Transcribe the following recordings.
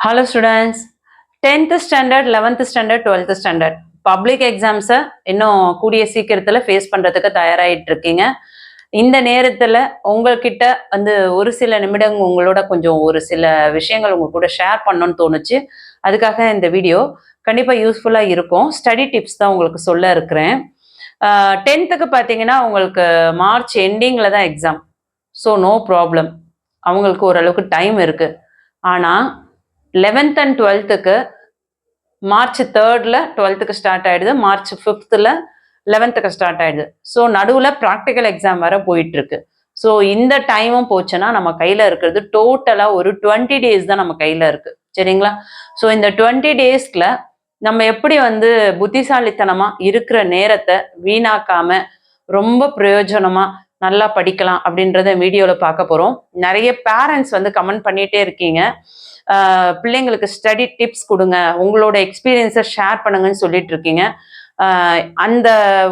Hello students, 10th standard, 11th standard, 12th standard public எக்ஸாம்ஸை இன்னும் கூடிய சீக்கிரத்தில் ஃபேஸ் பண்ணுறதுக்கு தயாராகிட்டு இருக்கீங்க. இந்த நேரத்தில் உங்கள்கிட்ட ஒரு சில நிமிடங்கள் உங்களோட கொஞ்சம் ஒரு சில விஷயங்கள் உங்கள் கூட ஷேர் பண்ணணும்னு தோணுச்சு. அதுக்காக இந்த வீடியோ கண்டிப்பாக யூஸ்ஃபுல்லாக இருக்கும். ஸ்டடி டிப்ஸ் தான் உங்களுக்கு சொல்ல இருக்கிறேன். 10th பார்த்தீங்கன்னா உங்களுக்கு மார்ச் எண்டிங்கில் தான் எக்ஸாம். ஸோ நோ ப்ராப்ளம், அவங்களுக்கு ஓரளவுக்கு டைம் இருக்குது. ஆனால் 11th and 12th March 3rd 12th start ஆயிடுது, மார்ச் 5th 11th ஸ்டார்ட் ஆயிடுது. ஸோ நடுவில் ப்ராக்டிக்கல் எக்ஸாம் வர போயிட்டு இருக்கு. ஸோ இந்த டைமும் போச்சுன்னா நம்ம கையில் இருக்கிறது டோட்டலாக ஒரு 20 days தான் நம்ம கையில் இருக்கு. சரிங்களா? ஸோ இந்த 20 daysல நம்ம எப்படி புத்திசாலித்தனமாக இருக்கிற நேரத்தை வீணாக்காம ரொம்ப பிரயோஜனமா நல்லா படிக்கலாம் அப்படின்றத வீடியோவில் பார்க்க போகிறோம். நிறைய பேரண்ட்ஸ் கமெண்ட் பண்ணிகிட்டே இருக்கீங்க, பிள்ளைங்களுக்கு ஸ்டடி டிப்ஸ் கொடுங்க, உங்களோட எக்ஸ்பீரியன்ஸை ஷேர் பண்ணுங்கன்னு சொல்லிட்டு இருக்கீங்க. அந்த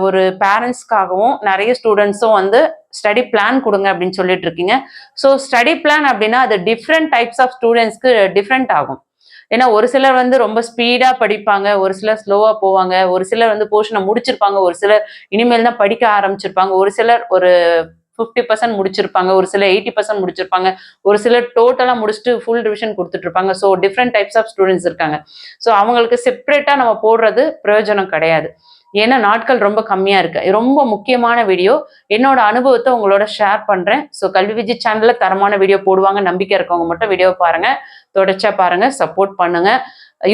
ஒரு பேரண்ட்ஸ்க்காகவும் நிறைய ஸ்டூடெண்ட்ஸும் ஸ்டடி பிளான் கொடுங்க அப்படின்னு சொல்லிட்டு இருக்கீங்க. ஸோ ஸ்டடி பிளான் அப்படின்னா அது டிஃப்ரெண்ட் டைப்ஸ் ஆஃப் ஸ்டூடெண்ட்ஸ்க்கு டிஃப்ரெண்ட் ஆகும். ஏன்னா ஒரு சிலர் ரொம்ப ஸ்பீடா படிப்பாங்க, ஒரு சிலர் ஸ்லோவா போவாங்க, ஒரு சிலர் போர்ஷனை முடிச்சிருப்பாங்க, ஒரு சிலர் இனிமேல் தான் படிக்க ஆரம்பிச்சிருப்பாங்க, ஒரு சிலர் ஒரு 50% முடிச்சிருப்பாங்க, ஒரு சிலர் 80% முடிச்சிருப்பாங்க, ஒரு சிலர் டோட்டலா முடிச்சுட்டு ஃபுல் ரிவிஷன் கொடுத்துட்டு இருப்பாங்க. So different types of students இருக்காங்க. ஸோ அவங்களுக்கு செப்பரேட்டா நம்ம போடுறது பிரயோஜனம் கிடையாது. ஏன்னா நாட்கள் ரொம்ப கம்மியா இருக்கு. ரொம்ப முக்கியமான வீடியோ, என்னோட அனுபவத்தை உங்களோட ஷேர் பண்றேன். ஸோ கல்வி விஜி சேனல்ல தரமான வீடியோ போடுவாங்க, நம்பிக்கை இருக்கவங்க மட்டும் வீடியோ பாருங்க, தொடர்ச்சியா பாருங்க, சப்போர்ட் பண்ணுங்க.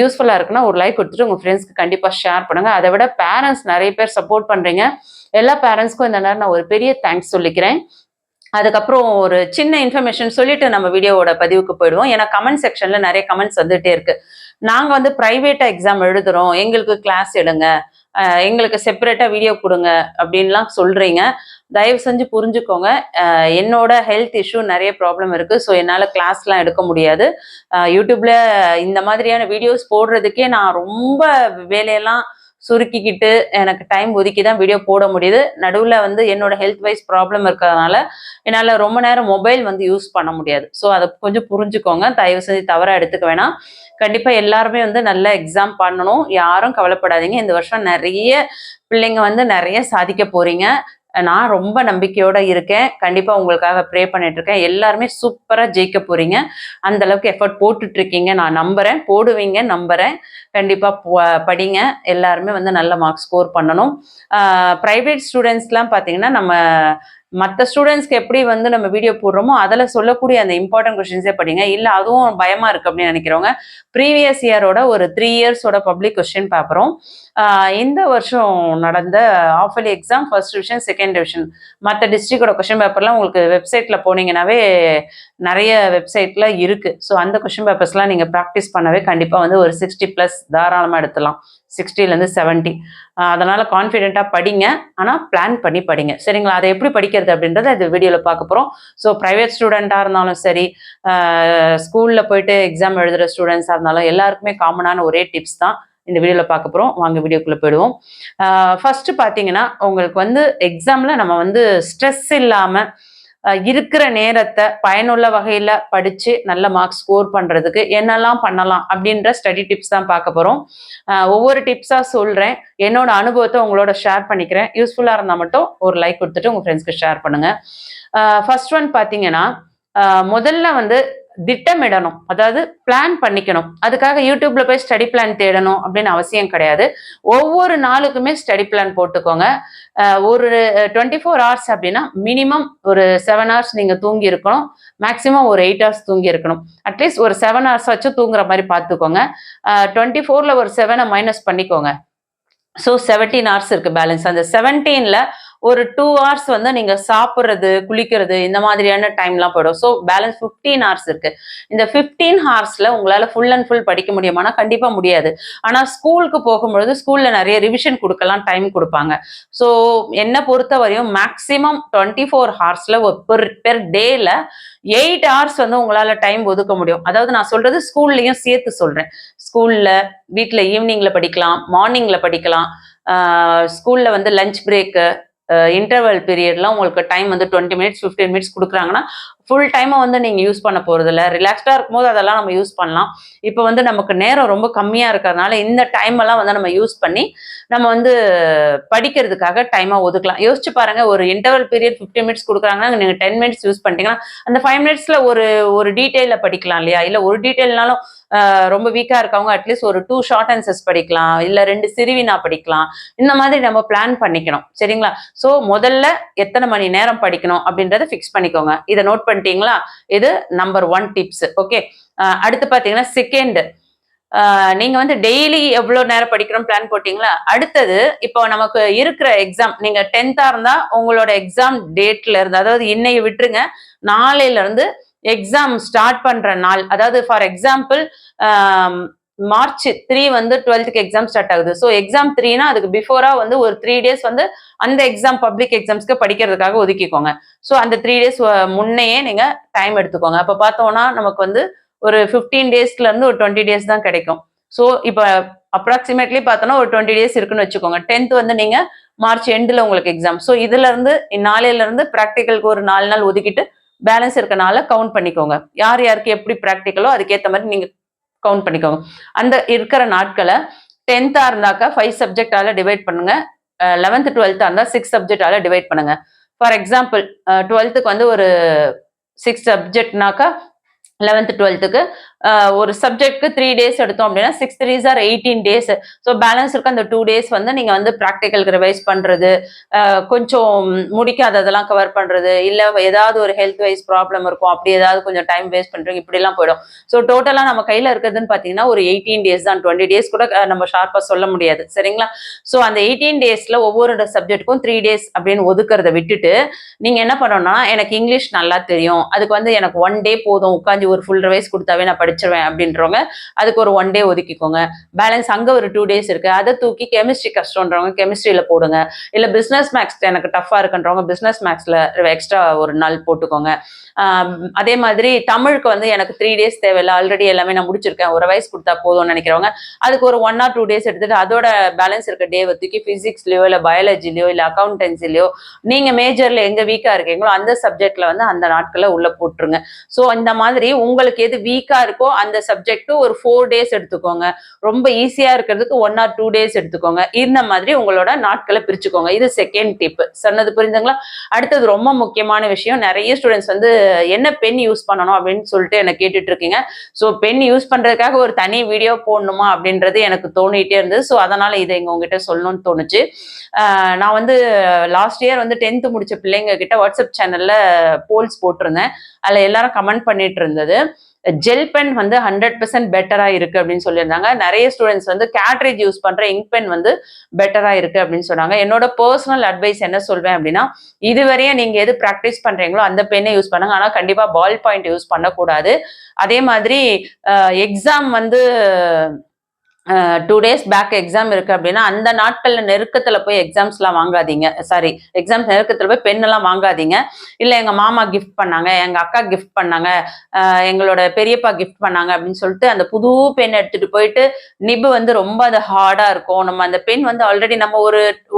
யூஸ்ஃபுல்லா இருக்குன்னா ஒரு லைக் கொடுத்துட்டு உங்க ஃப்ரெண்ட்ஸ்க்கு கண்டிப்பா ஷேர் பண்ணுங்க. அதை விட பேரண்ட்ஸ் நிறைய பேர் சப்போர்ட் பண்றீங்க. எல்லா பேரண்ட்ஸ்க்கும் இந்த நேரம் நான் ஒரு பெரிய தேங்க்ஸ் சொல்லிக்கிறேன். அதுக்கப்புறம் ஒரு சின்ன இன்ஃபர்மேஷன் சொல்லிட்டு நம்ம வீடியோவோட பதிவுக்கு போயிடுவோம். ஏன்னா கமெண்ட் செக்ஷன்ல நிறைய கமெண்ட்ஸ் வந்துட்டே இருக்கு. நாங்க பிரைவேட்டா எக்ஸாம் எழுதுறோம், எங்களுக்கு கிளாஸ் எடுங்க, எங்களுக்கு செப்பரேட்டா வீடியோ கொடுங்க அப்படின்லாம் சொல்றீங்க. தயவு செஞ்சு புரிஞ்சுக்கோங்க, என்னோட ஹெல்த் இஷ்யூ நிறைய ப்ராப்ளம் இருக்கு. ஸோ என்னால் கிளாஸ்லாம் எடுக்க முடியாது. யூடியூப்ல இந்த மாதிரியான வீடியோஸ் போடுறதுக்கே நான் ரொம்ப வேலையெல்லாம் சுருக்கிக்கிட்டு எனக்கு டைம் ஒதுக்கி தான் வீடியோ போட முடியுது. நடுவில் என்னோட ஹெல்த் வைஸ் ப்ராப்ளம் இருக்கிறதுனால என்னால் ரொம்ப நேரம் மொபைல் யூஸ் பண்ண முடியாது. ஸோ அதை கொஞ்சம் புரிஞ்சுக்கோங்க, தயவு செஞ்சு தவறாக எடுத்துக்க வேணாம். கண்டிப்பாக எல்லாருமே நல்ல எக்ஸாம் பண்ணணும், யாரும் கவலைப்படாதீங்க. இந்த வருஷம் நிறைய பிள்ளைங்க நிறைய சாதிக்க போறீங்க. நான் ரொம்ப நம்பிக்கையோட இருக்கேன். கண்டிப்பா உங்களுக்காக ப்ரே பண்ணிட்டு இருக்கேன். எல்லாருமே சூப்பரா ஜெயிக்க போறீங்க. அந்த அளவுக்கு எஃபர்ட் போட்டுட்டு இருக்கீங்க, நான் நம்புறேன். போடுவீங்க நம்புறேன். கண்டிப்பா படிங்க. எல்லாருமே நல்ல மார்க் ஸ்கோர் பண்ணணும். பிரைவேட் ஸ்டூடெண்ட்ஸ்லாம் பார்த்தீங்கன்னா நம்ம மற்ற ஸ்டூடெண்ட்ஸ்க்கு எப்படி நம்ம வீடியோ போடுறோமோ அதில் சொல்லக்கூடிய அந்த இம்பார்ட்டன்ட் கொஸ்டின்ஸே படிங்க. இல்லை அதுவும் பயமா இருக்கு அப்படின்னு நினைக்கிறவங்க ப்ரீவியஸ் இயரோட ஒரு 3 yearsோட பப்ளிக் கொஸ்டின் பேப்பரும் இந்த வருஷம் நடந்த half yearly exam first division second division மற்ற டிஸ்ட்ரிக்டோட கொஸ்டின் பேப்பர்லாம் உங்களுக்கு வெப்சைட்ல போனீங்கன்னாவே நிறைய வெப்சைட்ல இருக்கு. ஸோ அந்த கொஸ்டின் பேப்பர்ஸ்லாம் நீங்க ப்ராக்டிஸ் பண்ணவே கண்டிப்பாக ஒரு 60+ தாராளமாக எடுத்துலாம், 60லேருந்து 70. அதனால கான்ஃபிடென்ட்டாக படிங்க, ஆனால் பிளான் பண்ணி படிங்க. சரிங்களா? அதை எப்படி படிக்கிறது அப்படின்றத இந்த வீடியோவில் பார்க்க போகிறோம். ஸோ ப்ரைவேட் ஸ்டூடெண்ட்டாக இருந்தாலும் சரி, ஸ்கூலில் போயிட்டு எக்ஸாம் எழுதுகிற ஸ்டூடெண்ட்ஸாக இருந்தாலும் எல்லாருக்குமே காமனான ஒரே டிப்ஸ் தான் இந்த வீடியோவில் பார்க்க போகிறோம். வாங்க வீடியோக்குள்ளே போயிடுவோம். ஃபர்ஸ்ட் பார்த்தீங்கன்னா உங்களுக்கு எக்ஸாமில் நம்ம ஸ்ட்ரெஸ் இல்லாமல் இருக்கிற நேரத்தை பயனுள்ள வகையில் படித்து நல்ல மார்க் ஸ்கோர் பண்ணுறதுக்கு என்னெல்லாம் பண்ணலாம் அப்படின்ற ஸ்டடி டிப்ஸ் தான் பார்க்க போகிறோம். ஒவ்வொரு டிப்ஸாக சொல்கிறேன், என்னோட அனுபவத்தை உங்களோட ஷேர் பண்ணிக்கிறேன். யூஸ்ஃபுல்லாக இருந்தால் மட்டும் ஒரு லைக் கொடுத்துட்டு உங்கள் ஃப்ரெண்ட்ஸ்க்கு ஷேர் பண்ணுங்கள். ஃபர்ஸ்ட் ஒன் பார்த்தீங்கன்னா, முதல்ல திட்டமிடணும், அதாவது பிளான் பண்ணிக்கணும். அதுக்காக யூடியூப்ல போய் ஸ்டடி பிளான் தேடணும் அப்படின்னு அவசியம் கிடையாது. ஒவ்வொரு நாளுக்குமே ஸ்டடி பிளான் போட்டுக்கோங்க. ஒரு 24 hours அப்படின்னா மினிமம் ஒரு 7 hours நீங்க தூங்கி இருக்கணும், மேக்சிமம் ஒரு 8 hours தூங்கி இருக்கணும். அட்லீஸ்ட் ஒரு 7 hours வச்சு தூங்குற மாதிரி பார்த்துக்கோங்க. 24ல ஒரு 7 மைனஸ் பண்ணிக்கோங்க. ஸோ 17 hours இருக்கு பேலன்ஸ். அந்த 17ல ஒரு 2 hours நீங்க சாப்பிட்றது, குளிக்கிறது, இந்த மாதிரியான டைம்லாம் போயிடும். ஸோ பேலன்ஸ் 15 hours இருக்கு. இந்த 15 hoursல உங்களால ஃபுல் அண்ட் ஃபுல் படிக்க முடியுமானா கண்டிப்பா முடியாது. ஆனா ஸ்கூலுக்கு போகும்பொழுது ஸ்கூல்ல நிறைய ரிவிஷன் கொடுக்கலாம், டைம் கொடுப்பாங்க. ஸோ என்னை பொறுத்த வரையும் மேக்சிமம் 24 hoursல பெர் டேல 8 hours உங்களால டைம் ஒதுக்க முடியும். அதாவது நான் சொல்றது ஸ்கூல்லையும் சேர்த்து சொல்றேன். ஸ்கூல்ல, வீட்டில் ஈவினிங்ல படிக்கலாம், மார்னிங்ல படிக்கலாம், ஸ்கூல்ல லஞ்ச் பிரேக்கு, இன்டர்வல் பீரியட்ல உங்களுக்கு டைம் வந்து 20 மினிட்ஸ் 15 மினிட்ஸ் கொடுக்குறாங்கன்னா ஃபுல் டைமை வந்து நீங்கள் யூஸ் பண்ண போகிறது இல்லை. ரிலாக்ஸ்டாக இருக்கும்போது அதெல்லாம் நம்ம யூஸ் பண்ணலாம். இப்போ வந்து நமக்கு நேரம் ரொம்ப கம்மியாக இருக்கிறதுனால இந்த டைம் எல்லாம் வந்து நம்ம யூஸ் பண்ணி நம்ம வந்து படிக்கிறதுக்காக டைமாக ஒதுக்கலாம். யோசிச்சு பாருங்க, ஒரு இன்டர்வல் பீரியட் 15 மினிட்ஸ் கொடுக்குறாங்கன்னா நீங்கள் 10 மினிட்ஸ் யூஸ் பண்ணிட்டீங்கன்னா அந்த 5 மினிட்ஸ்ல ஒரு ஒரு டீட்டெயில படிக்கலாம் இல்லையா? இல்லை ஒரு டீட்டெயில்னாலும் ரொம்ப வீக்கா இருக்கவங்க அட்லீஸ்ட் ஒரு 2 ஷார்ட் ஆன்சர்ஸ் படிக்கலாம், இல்ல 2 சிறுவினா படிக்கலாம். இந்த மாதிரி நம்ம பிளான் பண்ணிக்கணும். சரிங்களா? சோ முதல்ல எத்தனை மணி நேரம் படிக்கணும் அப்படின்றத ஃபிக்ஸ் பண்ணிக்கோங்க. இதை நோட் பண்ணிட்டீங்களா? இது நம்பர் 1 டிப்ஸ். ஓகே. அடுத்து பாத்தீங்கன்னா செகண்ட், நீங்க வந்து டெய்லி எவ்வளவு நேரம் படிக்கணும் பிளான் போட்டீங்களா? அடுத்தது இப்போ நமக்கு இருக்கிற எக்ஸாம், நீங்க 10th இருந்தா உங்களோட எக்ஸாம் டேட்ல இருந்து, அதாவது இன்னைக்கு விட்டுருங்க, நாளையில இருந்து எக்ஸாம் ஸ்டார்ட் பண்ற நாள், அதாவது ஃபார் எக்ஸாம்பிள் மார்ச் 3 வந்து 12th எக்ஸாம் ஸ்டார்ட் ஆகுது. ஸோ எக்ஸாம் 3னா அதுக்கு பிஃபோரா வந்து ஒரு 3 டேஸ் வந்து அந்த எக்ஸாம் பப்ளிக் எக்ஸாம்ஸ்க்கு படிக்கிறதுக்காக ஒதுக்கிக்கோங்க. ஸோ அந்த 3 டேஸ் முன்னையே நீங்க டைம் எடுத்துக்கோங்க. அப்ப பார்த்தோம்னா நமக்கு வந்து ஒரு 15 டேஸ்ல இருந்து ஒரு 20 டேஸ் தான் கிடைக்கும். ஸோ இப்போ அப்ராக்சிமேட்லி பார்த்தோம்னா ஒரு 20 டேஸ் இருக்குன்னு வச்சுக்கோங்க. 10th வந்து நீங்க மார்ச் எண்டில் உங்களுக்கு எக்ஸாம். ஸோ இதுல இருந்து நாளையில இருந்து ப்ராக்டிக்கலுக்கு ஒரு 4 நாள் ஒதுக்கிட்டு பேலன்ஸ் இருக்கனால கவுண்ட் பண்ணிக்கோங்க. யார் யாருக்கு எப்படி ப்ராக்டிக்கலோ அதுக்கேற்ற மாதிரி நீங்க கவுண்ட் பண்ணிக்கோங்க. அந்த இருக்கிற நாட்களை 10th இருந்தாக்கா 5 சப்ஜெக்டால டிவைட் பண்ணுங்க. 11th 12th இருந்தா 6 சப்ஜெக்டால டிவைட் பண்ணுங்க. ஃபார் எக்ஸாம்பிள் 12th வந்து ஒரு 6 சப்ஜெக்ட்னாக்கா 11th 12th ஒரு சப்ஜெக்ட்க்கு 3 டேஸ் எடுத்தோம் அப்படின்னா 6 3s are 18 days. So balance இருக்க அந்த 2 டேஸ் வந்து நீங்க வந்து ப்ராக்டிக்கலுக்கு ரிவைஸ் பண்றது, கொஞ்சம் முடிக்காததெல்லாம் கவர் பண்றது, இல்ல ஏதாவது ஒரு ஹெல்த் வைஸ் ப்ராப்ளம் இருக்கும், அப்படி ஏதாவது கொஞ்சம் டைம் வேஸ்ட் பண்றீங்க, இப்படி எல்லாம் போயிடும். ஸோ டோட்டலா நம்ம கையில இருக்கிறதுன்னு பாத்தீங்கன்னா ஒரு 18 டேஸ் தான். 20 டேஸ் கூட நம்ம ஷார்ப்பா சொல்ல முடியாது. சரிங்களா? ஸோ அந்த 18 டேஸ்ல ஒவ்வொரு சப்ஜெக்ட்டுக்கும் 3 டேஸ் அப்படின்னு ஒதுக்குறத விட்டுட்டு நீங்க என்ன பண்ணணும்னா, எனக்கு இங்கிலீஷ் நல்லா தெரியும், அதுக்கு வந்து எனக்கு 1 டே போதும், உட்காந்து ஒரு ஃபுல் ரிவைஸ் கொடுத்தாவே நான் படிச்சிருவேன் அப்படின்றவங்க அதுக்கு ஒரு 1 டே ஒதுக்கிக்கோங்க. பேலன்ஸ் அங்க ஒரு 2 டேஸ் இருக்கு, அதை தூக்கி கெமிஸ்ட்ரி கஷ்டம்ன்றவங்க கெமிஸ்ட்ரியில போடுங்க. இல்ல பிசினஸ் மேக்ஸ் எனக்கு டஃபா இருக்குன்றவங்க பிசினஸ் மேக்ஸ்ல எக்ஸ்ட்ரா ஒரு நாள் போட்டுக்கோங்க. அதே மாதிரி தமிழுக்கு வந்து எனக்கு 3 டேஸ் தேவையில்லை, ஆல்ரெடி எல்லாமே நான் முடிச்சிருக்கேன், ஒரு வயசு கொடுத்தா போதும்னு நினைக்கிறவங்க அதுக்கு ஒரு 1 or 2 டேஸ் எடுத்துட்டு அதோட பேலன்ஸ் இருக்க டே தூக்கி பிசிக்ஸ்லயோ இல்ல பயாலஜிலயோ இல்ல அக்கௌண்டன்சிலயோ நீங்க மேஜர்ல எங்க வீக்கா இருக்கீங்களோ அந்த சப்ஜெக்ட்ல வந்து அந்த நாட்களை உள்ள போட்டுருங்க. ஸோ இந்த மாதிரி உங்களுக்கு எது வீக்கா இருக்கோ அந்த சப்ஜெக்ட் ஒரு 4 டேஸ் எடுத்துக்கோங்க. ரொம்ப ஈஸியா இருக்கிறதுக்கு 1 or 2 டேஸ் எடுத்துக்கோங்க. இந்த மாதிரி உங்களோட நாட்களை பிரிச்சுக்கோங்க. இது செகண்ட் டிப். சொன்னது புரிந்துங்களா? அடுத்தது ரொம்ப முக்கியமான விஷயம், நிறைய ஸ்டூடெண்ட்ஸ் வந்து என்ன பென் யூஸ் பண்ணணும் அப்படின்னு சொல்லிட்டு என்ன கேட்டுட்டு இருக்கீங்க. ஸோ பென் யூஸ் பண்றதுக்காக ஒரு தனி வீடியோ போடணுமா அப்படின்றது எனக்கு தோணிட்டே இருந்தது. ஸோ அதனால இதை இங்க உங்ககிட்ட சொல்லணும்னு தோணுச்சு. நான் வந்து லாஸ்ட் இயர் வந்து 10th முடிச்ச பிள்ளைங்க கிட்ட வாட்ஸ்அப் சேனல்ல போல்ஸ் போட்டிருந்தேன். அதுல எல்லாரும் கமெண்ட் பண்ணிட்டு இருந்தது, ஜெல் பென் வந்து 100% பெட்டரா இருக்கு அப்படின்னு சொல்லியிருந்தாங்க. நிறைய ஸ்டூடெண்ட்ஸ் வந்து கேட்ரேஜ் யூஸ் பண்ற இங்க் பென் வந்து பெட்டரா இருக்கு அப்படின்னு சொன்னாங்க. என்னோட பர்சனல் அட்வைஸ் என்ன சொல்வேன் அப்படின்னா, இதுவரையும் நீங்க எது ப்ராக்டிஸ் பண்றீங்களோ அந்த பெண்ணை யூஸ் பண்ணுங்க. ஆனா கண்டிப்பா பால் பாயிண்ட் யூஸ் பண்ணக்கூடாது. அதே மாதிரி எக்ஸாம் வந்து 2 டேஸ் பேக் எக்ஸாம் இருக்கு அப்படின்னா அந்த நாட்கள்ல நெருக்கத்துல போய் எக்ஸாம்ஸ்லாம் வாங்காதீங்க. சாரி, எக்ஸாம்ஸ் நெருக்கத்துல போய் பென் எல்லாம் வாங்காதீங்க. இல்ல எங்க மாமா கிஃப்ட் பண்ணாங்க, எங்க அக்கா கிஃப்ட் பண்ணாங்க, எங்களோட பெரியப்பா கிஃப்ட் பண்ணாங்க அப்படின்னு சொல்லிட்டு அந்த புது பென் எடுத்துட்டு போயிட்டு நிபு வந்து ரொம்ப அது ஹார்டா இருக்கும். நம்ம அந்த பென் வந்து ஆல்ரெடி நம்ம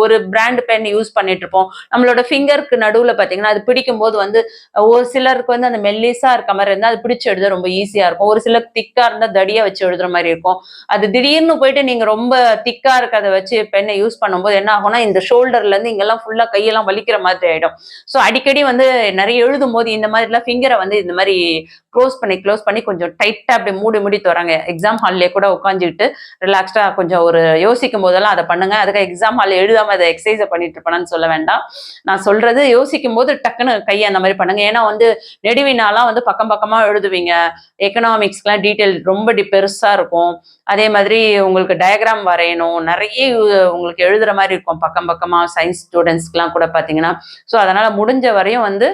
ஒரு பிராண்ட் பென் யூஸ் பண்ணிட்டு இருப்போம். நம்மளோட ஃபிங்கருக்கு நடுவுல பாத்தீங்கன்னா அது பிடிக்கும் போது வந்து ஒரு சிலருக்கு வந்து அந்த மெல்லிசா இருக்க மாதிரி இருந்தா அது பிடிச்சு எழுத ரொம்ப ஈஸியா இருக்கும். ஒரு சிலருக்கு திக்கா இருந்தா தடியா வச்சு எழுதுற மாதிரி இருக்கும். அது திடீர்னு போயிட்டு நீங்க ரொம்ப திக்கா இருக்கிறத வச்சு பெண்ணை யூஸ் பண்ணும்போது என்ன ஆகும்னா இந்த ஷோல்டர்ல இருந்து இங்கெல்லாம் ஃபுல்லா கையெல்லாம் வலிக்கிற மாதிரி ஆயிடும். ஸோ அடிக்கடி வந்து நிறைய எழுதும் போது இந்த மாதிரி எல்லாம் ஃபிங்கரை வந்து இந்த மாதிரி க்ளோஸ் பண்ணி கொஞ்சம் டைட்டா அப்படி மூடி தோறாங்க. எக்ஸாம் ஹால்லே கூட உட்காந்துக்கிட்டு ரிலாக்ஸ்டா கொஞ்சம் ஒரு யோசிக்கும் போதெல்லாம் அதை பண்ணுங்க. அதுக்கு எக்ஸாம் ஹால் எழுதாம அதை எக்ஸசைஸை பண்ணிட்டு இருப்பேன்னு சொல்ல வேண்டாம். நான் சொல்றது யோசிக்கும் போது டக்குன்னு கையை அந்த மாதிரி பண்ணுங்க. ஏன்னா வந்து நெடுவினாலாம் வந்து பக்கம் பக்கமா எழுதுவீங்க. எக்கனாமிக்ஸ்க்குலாம் டீட்டெயில் ரொம்ப பெருசா இருக்கும். அதே மாதிரி உங்களுக்கு டயக்ராம் வரையணும், நிறைய உங்களுக்கு எழுதுற மாதிரி இருக்கும் பக்கம் பக்கமா. சயின்ஸ் ஸ்டூடெண்ட்ஸ்க்குலாம் கூட பாத்தீங்கன்னா. ஸோ அதனால முடிஞ்ச வரையும் வந்து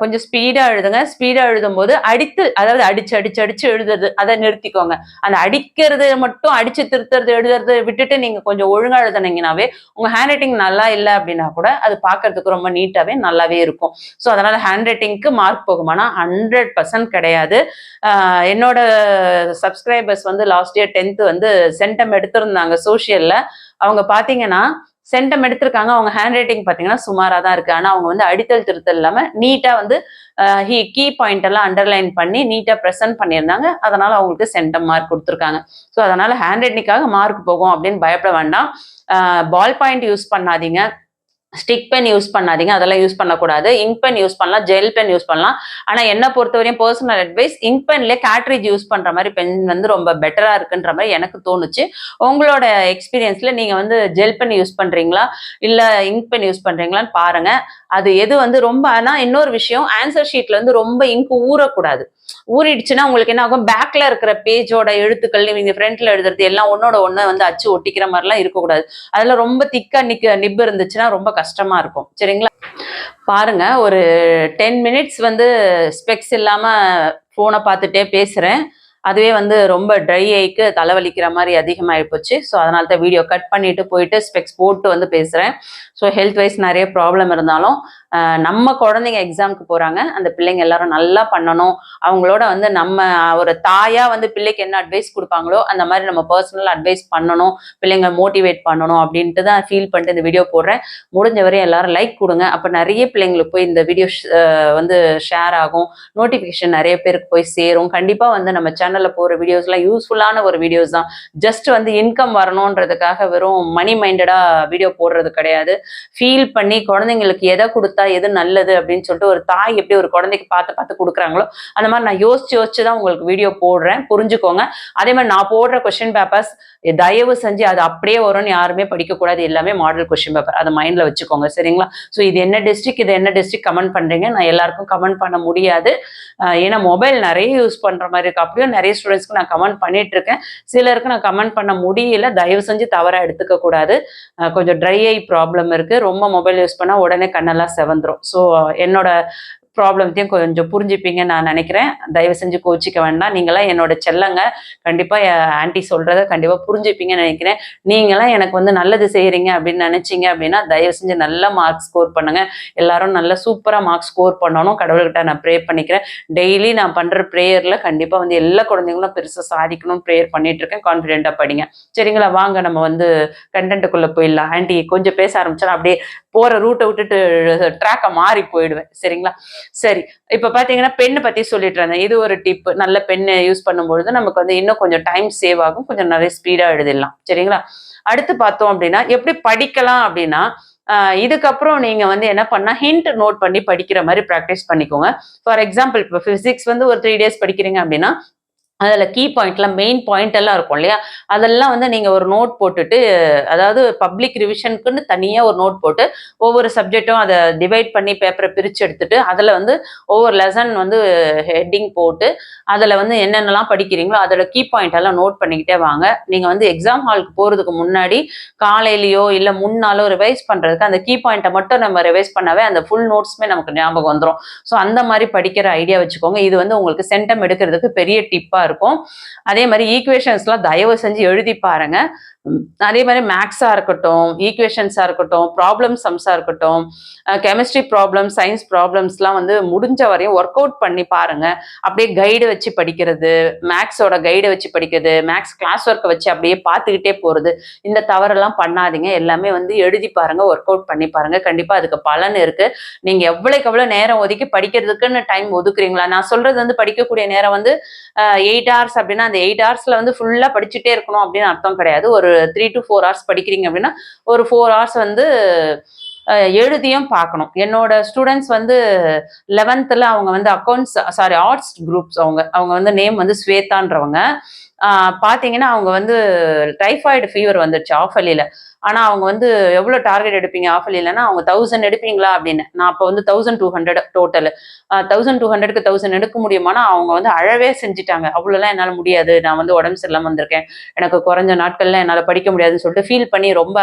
கொஞ்சம் ஸ்பீடா எழுதுங்க. ஸ்பீடா எழுதும் போது அதாவது அடிச்சு எழுதுறது அதை நிறுத்திக்கோங்க. அந்த அடிக்கிறது மட்டும் அடிச்சு திருத்துறது எழுதுறது விட்டுட்டு நீங்க கொஞ்சம் ஒழுங்கா எழுதுனீங்கன்னாவே உங்க ஹேண்ட் ரைட்டிங் நல்லா இல்லை அப்படின்னா கூட அது பாக்குறதுக்கு ரொம்ப நீட்டாவே நல்லாவே இருக்கும். ஸோ அதனால ஹேண்ட் ரைட்டிங்க்கு மார்க் போகுமானா 100% கிடையாது. என்னோட சப்ஸ்கிரைபர்ஸ் வந்து லாஸ்ட் இயர் 10th வந்து சென்டம் எடுத்திருந்தாங்க சோசியல்ல. அவங்க பாத்தீங்கன்னா சென்டம் எடுத்திருக்காங்க. அவங்க ஹேண்ட் ரைட்டிங் பார்த்தீங்கன்னா சுமாரா தான் இருக்கு. ஆனா அவங்க வந்து அடித்தல் திருத்தல் இல்லாம நீட்டா வந்து கீ பாயிண்ட் எல்லாம் அண்டர்லைன் பண்ணி நீட்டா ப்ரெசென்ட் பண்ணியிருந்தாங்க. அதனால அவங்களுக்கு சென்டம் மார்க் கொடுத்துருக்காங்க. ஸோ அதனால ஹேண்ட் ரைட்டிங்காக மார்க் போகும் அப்படின்னு பயப்பட வேண்டாம். பால் பாயிண்ட் யூஸ் பண்ணாதீங்க. ஸ்டிக் பென் யூஸ் பண்ணாதீங்க. அதெல்லாம் யூஸ் பண்ணக்கூடாது. இங்க் பென் யூஸ் பண்ணலாம், ஜெல் பென் யூஸ் பண்ணலாம். ஆனா என்ன பொறுத்தவரையும் பர்சனல் அட்வைஸ், இங்க் பென்ல கேட்ரிட்ஜ் யூஸ் பண்ற மாதிரி பென் வந்து ரொம்ப பெட்டரா இருக்குன்ற மாதிரி எனக்கு தோணுச்சு. உங்களோட எக்ஸ்பீரியன்ஸ்ல நீங்க வந்து ஜெல் பென் யூஸ் பண்றீங்களா இல்ல இங்க் பென் யூஸ் பண்றீங்களான்னு பாருங்க. அது எது வந்து ரொம்ப, ஆனா இன்னொரு விஷயம், ஆன்சர் ஷீட்ல வந்து ரொம்ப இங்க் ஊறக்கூடாது. ஊறிடுச்சுன்னா உங்களுக்கு என்ன ஆகும், பேக்ல இருக்கிற பேஜோட எழுத்துக்கள் நீங்க ஃப்ரண்ட்ல எழுதுறது எல்லாம் ஒன்னோட ஒண்ணு வந்து அச்சு ஒட்டிக்கிற மாதிரிலாம் இருக்கக்கூடாது. அதுல ரொம்ப திக்கா நிப் இருந்துச்சுன்னா ரொம்ப கஷ்டமா இருக்கும். சரிங்களா? பாருங்க, ஒரு 10 மினிட்ஸ் வந்து ஸ்பெக்ஸ் இல்லாம போனை பார்த்துட்டே பேசுறேன். அதுவே வந்து ரொம்ப ட்ரை ஆயிக்கு தலைவலிக்கிற மாதிரி அதிகமாகி போச்சு. ஸோ அதனால தான் வீடியோ கட் பண்ணிட்டு போயிட்டு ஸ்பெக்ஸ் போட்டு வந்து பேசுறேன். ஸோ ஹெல்த் வைஸ் நிறைய ப்ராப்ளம் இருந்தாலும் நம்ம குழந்தைங்க எக்ஸாமுக்கு போறாங்க. அந்த பிள்ளைங்க எல்லாரும் நல்லா பண்ணணும். அவங்களோட வந்து நம்ம ஒரு தாயா வந்து பிள்ளைக்கு என்ன அட்வைஸ் கொடுப்பாங்களோ அந்த மாதிரி நம்ம பர்சனல் அட்வைஸ் பண்ணணும், பிள்ளைங்க மோட்டிவேட் பண்ணணும் அப்படின்ட்டு தான் ஃபீல் பண்ணிட்டு இந்த வீடியோ போடுறேன். முடிஞ்ச வரையும் எல்லாரும் லைக் கொடுங்க. அப்போ நிறைய பிள்ளைங்களுக்கு போய் இந்த வீடியோ வந்து ஷேர் ஆகும், நோட்டிஃபிகேஷன் நிறைய பேருக்கு போய் சேரும். கண்டிப்பா வந்து நம்ம சேனல்ல போற வீடியோஸ்லாம் யூஸ்ஃபுல்லான ஒரு வீடியோஸ் தான். ஜஸ்ட் வந்து இன்கம் வரணுன்றதுக்காக வெறும் மணி மைண்டடா வீடியோ போடுறது கிடையாது. ஃபீல் பண்ணி குழந்தைங்களுக்கு எதை கொடுத்தா எது நல்லது அப்படின்னு சொல்லிட்டு ஒரு தாய் எப்படி ஒரு குழந்தைக்கு பார்த்து பார்த்து கொடுக்குறாங்களோ அந்த மாதிரி நான் யோசிச்சு தான் உங்களுக்கு வீடியோ போடுறேன். புரிஞ்சுக்கோங்க. அதே மாதிரி நான் போடுற கொஸ்டின் பேப்பர்ஸ் தயவு செஞ்சு அது அப்படியே வரும்னு யாருமே படிக்கக்கூடாது. எல்லாமே மாடல் கொஸ்டின் பேப்பர். அதை மைண்ட்ல வச்சுக்கோங்க. சரிங்களா? ஸோ இது என்ன டிஸ்ட்ரிக்ட், இது என்ன டிஸ்ட்ரிக்ட் கமெண்ட் பண்றீங்க. நான் எல்லாருக்கும் கமெண்ட் பண்ண முடியாது. ஏன்னா மொபைல் நிறைய யூஸ் பண்ற மாதிரி இருக்கு. அப்படியும் நிறைய ஸ்டூடெண்ட்ஸ்க்கு நான் கமெண்ட் பண்ணிட்டு இருக்கேன். சிலருக்கு நான் கமெண்ட் பண்ண முடியல. தயவு செஞ்சு தவறா எடுத்துக்க கூடாது. கொஞ்சம் ட்ரை ஐ ப்ராப்ளம் இருக்கு. ரொம்ப மொபைல் யூஸ் பண்ணா உடனே கண்ணெல்லாம் செவந்துரும். ஸோ என்னோட ப்ராப்ளத்தையும் கொஞ்சம் புரிஞ்சுப்பீங்கன்னு நான் நினைக்கிறேன். தயவு செஞ்சு கோச்சிக்க வேண்டாம். நீங்களாம் என்னோட செல்லங்க. கண்டிப்பா ஆன்ட்டி சொல்றத கண்டிப்பா புரிஞ்சுப்பீங்கன்னு நினைக்கிறேன். நீங்களாம் எனக்கு வந்து நல்லது செய்யறீங்க அப்படின்னு நினைச்சீங்க அப்படின்னா தயவு செஞ்சு நல்ல மார்க் ஸ்கோர் பண்ணுங்க. எல்லாரும் நல்ல சூப்பரா மார்க் ஸ்கோர் பண்ணணும். கடவுள்கிட்ட நான் ப்ரே பண்ணிக்கிறேன். டெய்லி நான் பண்ற ப்ரேயர்ல கண்டிப்பா வந்து எல்லா குழந்தைங்களும் பெருசா சாதிக்கணும்னு ப்ரேயர் பண்ணிட்டு இருக்கேன். கான்ஃபிடென்ட்டா படிங்க. சரிங்களா? வாங்க நம்ம வந்து கண்டென்ட்டுக்குள்ள போயிடலாம். ஆன்ட்டி கொஞ்சம் பேச ஆரம்பிச்சா அப்படியே போற ரூட்டை விட்டுட்டு ட்ராக்கை மாறி போயிடுவேன். சரிங்களா? சரி, இப்ப பாத்தீங்கன்னா பெண்ணை பத்தி சொல்லிட்டு இருந்தேன். இது ஒரு டிப். நல்ல பெண்ணை யூஸ் பண்ணும்பொழுது நமக்கு வந்து இன்னும் கொஞ்சம் டைம் சேவ் ஆகும். கொஞ்சம் நிறைய ஸ்பீடா எழுதிடலாம். சரிங்களா? அடுத்து பார்த்தோம் அப்படின்னா எப்படி படிக்கலாம் அப்படின்னா, இதுக்கப்புறம் நீங்க வந்து என்ன பண்ணா ஹிண்ட் நோட் பண்ணி படிக்கிற மாதிரி ப்ராக்டிஸ் பண்ணிக்கோங்க. ஃபார் எக்ஸாம்பிள், இப்போ பிசிக்ஸ் வந்து ஒரு 3 டேஸ் படிக்கிறீங்க அப்படின்னா அதில் கீ பாயிண்ட்லாம் மெயின் பாயிண்ட் எல்லாம் இருக்கும் இல்லையா, அதெல்லாம் வந்து நீங்கள் ஒரு நோட் போட்டுட்டு, அதாவது பப்ளிக் ரிவிஷனுக்குன்னு தனியாக ஒரு நோட் போட்டு ஒவ்வொரு சப்ஜெக்டும் அதை டிவைட் பண்ணி பேப்பரை பிரித்து எடுத்துட்டு அதில் வந்து ஒவ்வொரு லெசன் வந்து ஹெட்டிங் போட்டு அதில் வந்து என்னென்னலாம் படிக்கிறீங்களோ அதோட கீ பாயிண்ட் எல்லாம் நோட் பண்ணிக்கிட்டே வாங்க. நீங்கள் வந்து எக்ஸாம் ஹாலுக்கு போகிறதுக்கு முன்னாடி காலையிலையோ இல்லை முன்னாலோ ரிவைஸ் பண்ணுறதுக்கு அந்த கீ பாயிண்ட்டை மட்டும் நம்ம ரிவைஸ் பண்ணாவே அந்த ஃபுல் நோட்ஸுமே நமக்கு ஞாபகம் வந்துடும். ஸோ அந்த மாதிரி படிக்கிற ஐடியா வச்சுக்கோங்க. இது வந்து உங்களுக்கு சென்டம் எடுக்கிறதுக்கு பெரிய டிப்பாக இருக்கும். அதே மாதிரி ஈக்குவேஷன்ஸ்லாம் தயவு செஞ்சு எழுதி பாருங்க. அதே மாதிரி மேக்ஸா இருக்கட்டும், ஈக்குவேஷன்ஸா இருக்கட்டும், ப்ராப்ளம் சம்ஸா இருக்கட்டும், கெமிஸ்ட்ரி ப்ராப்ளம், சயின்ஸ் ப்ராப்ளம்ஸ்லாம் வந்து முடிஞ்ச வரையும் ஒர்க் அவுட் பண்ணி பாருங்க. அப்படியே கைடு வச்சு படிக்கிறது, மேக்ஸோட கைடை வச்சு படிக்கிறது, மேக்ஸ் கிளாஸ் ஒர்க்கை வச்சு அப்படியே பார்த்துக்கிட்டே போறது, இந்த தவறெல்லாம் பண்ணாதீங்க. எல்லாமே வந்து எழுதி பாருங்க, ஒர்க் அவுட் பண்ணி பாருங்க. கண்டிப்பா அதுக்கு பலன் இருக்கு. நீங்க எவ்வளவுக்கு எவ்வளவு நேரம் ஒதுக்கி படிக்கிறதுக்குன்னு டைம் ஒதுக்குறீங்களா? நான் சொல்றது வந்து படிக்கக்கூடிய நேரம் வந்து 8 ஹவர்ஸ் அப்படின்னா அந்த 8 ஹவர்ஸ்ல வந்து ஃபுல்லா படிச்சுட்டே இருக்கணும் அப்படின்னு அர்த்தம் கிடையாது. ஒரு 3 to 4 ஹவர்ஸ் படிக்கிறீங்க அப்படின்னா ஒரு 4 ஹவர்ஸ் வந்து எழுதியும் பார்க்கணும். என்னோட ஸ்டூடெண்ட்ஸ் வந்து 11th அவங்க வந்து ஆர்ட்ஸ் குரூப்ஸ், அவங்க வந்து நேம் வந்து ஸ்வேதான்றவங்க. பார்த்தீங்கன்னா அவங்க வந்து டைஃபாய்டு ஃபீவர் வந்துடுச்சு ஆஃப் இயர்லியில. ஆனா அவங்க வந்து எவ்வளோ டார்கெட் எடுப்பீங்க ஆஃப் இயர்லிலன்னா, அவங்க 1000 எடுப்பீங்களா அப்படின்னு. நான் அப்போ வந்து 1200 டோட்டல். 1200க்கு 1000 எடுக்க முடியுமானா அவங்க வந்து அழவே செஞ்சுட்டாங்க. அவ்வளோலாம் என்னால் முடியாது, நான் வந்து உடம்பு சரியில்லாமல் வந்திருக்கேன், எனக்கு குறைஞ்ச நாட்கள்ல என்னால் படிக்க முடியாதுன்னு சொல்லிட்டு ஃபீல் பண்ணி ரொம்ப